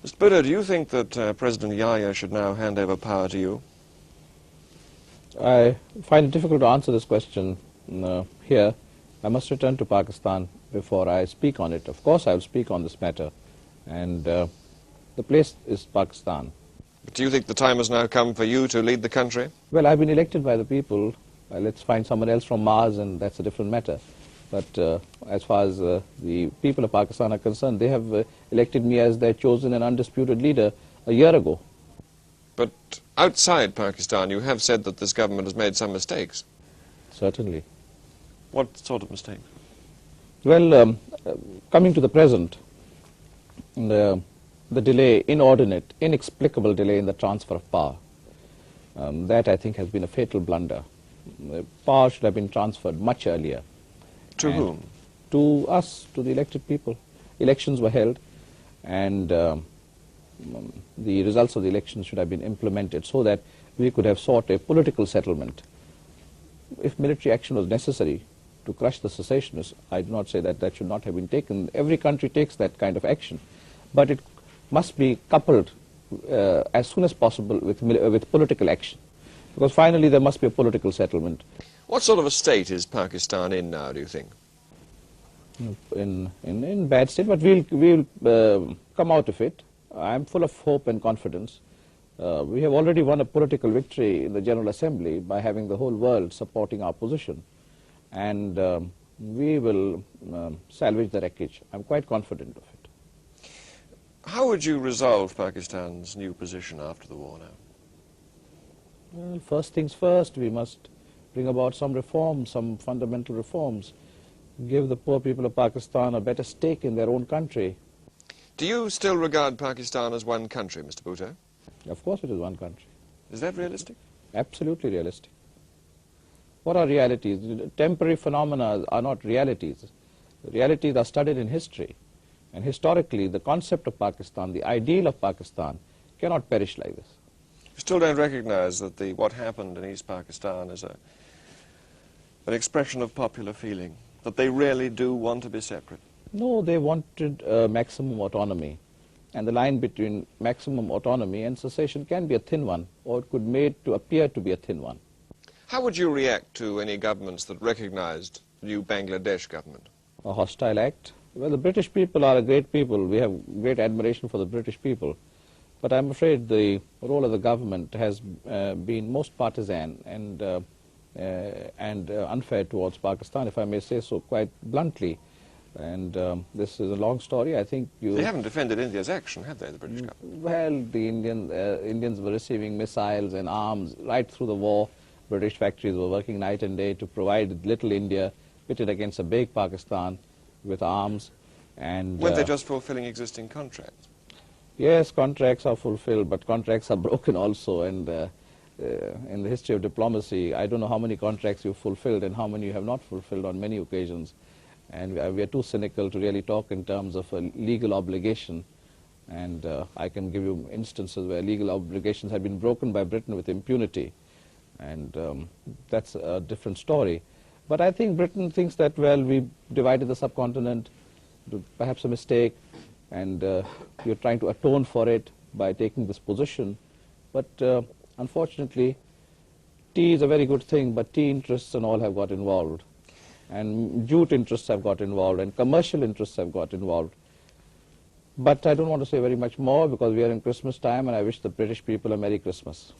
Mr. Bhutto, do you think that President Yahya should now hand over power to you? I find it difficult to answer this question here. I must return to Pakistan before I speak on it. Of course, I will speak on this matter, and the place is Pakistan. But do you think the time has now come for you to lead the country? Well, I've been elected by the people. Let's find someone else from Mars, and that's a different matter. But as far as the people of Pakistan are concerned, they have elected me as their chosen and undisputed leader a year ago. But outside Pakistan, you have said that this government has made some mistakes. Certainly. What sort of mistakes? Well, coming to the present, the delay, inordinate, inexplicable delay in the transfer of power, that I think has been a fatal blunder. Power should have been transferred much earlier. To whom? To us, to the elected people. Elections were held, and the results of the elections should have been implemented so that we could have sought a political settlement. If military action was necessary to crush the secessionists, I do not say that that should not have been taken. Every country takes that kind of action, but it must be coupled as soon as possible with political action, because finally there must be a political settlement. What sort of a state is Pakistan in now, do you think? In bad state, but we'll come out of it. I'm full of hope and confidence. We have already won a political victory in the General Assembly by having the whole world supporting our position, and we will salvage the wreckage. I'm quite confident of it. How would you resolve Pakistan's new position after the war now? Well, first things first, we must bring about some reforms, some fundamental reforms, give the poor people of Pakistan a better stake in their own country. Do you still regard Pakistan as one country, Mr. Bhutto? Of course it is one country. Is that realistic? Absolutely realistic. What are realities? Temporary phenomena are not realities. Realities are studied in history. And historically, the concept of Pakistan, the ideal of Pakistan, cannot perish like this. You still don't recognize that what happened in East Pakistan is an expression of popular feeling, that they really do want to be separate? No, they wanted maximum autonomy. And the line between maximum autonomy and secession can be a thin one, or it could be made to appear to be a thin one. How would you react to any governments that recognized the new Bangladesh government? A hostile act? Well, the British people are a great people. We have great admiration for the British people. But I'm afraid the role of the government has been most partisan and unfair towards Pakistan, if I may say so quite bluntly. And this is a long story. I think They haven't defended India's action, have they, the British government? Well, the Indians were receiving missiles and arms right through the war. British factories were working night and day to provide little India pitted against a big Pakistan with arms. And Weren't they just fulfilling existing contracts? Yes, contracts are fulfilled, but contracts are broken also. And in the history of diplomacy, I don't know how many contracts you've fulfilled and how many you have not fulfilled on many occasions. And we are too cynical to really talk in terms of a legal obligation. And I can give you instances where legal obligations have been broken by Britain with impunity. And that's a different story. But I think Britain thinks that, well, we divided the subcontinent, perhaps a mistake, and we're trying to atone for it by taking this position. But unfortunately, tea is a very good thing, but tea interests and all have got involved. And jute interests have got involved, and commercial interests have got involved. But I don't want to say very much more because we are in Christmas time, and I wish the British people a Merry Christmas.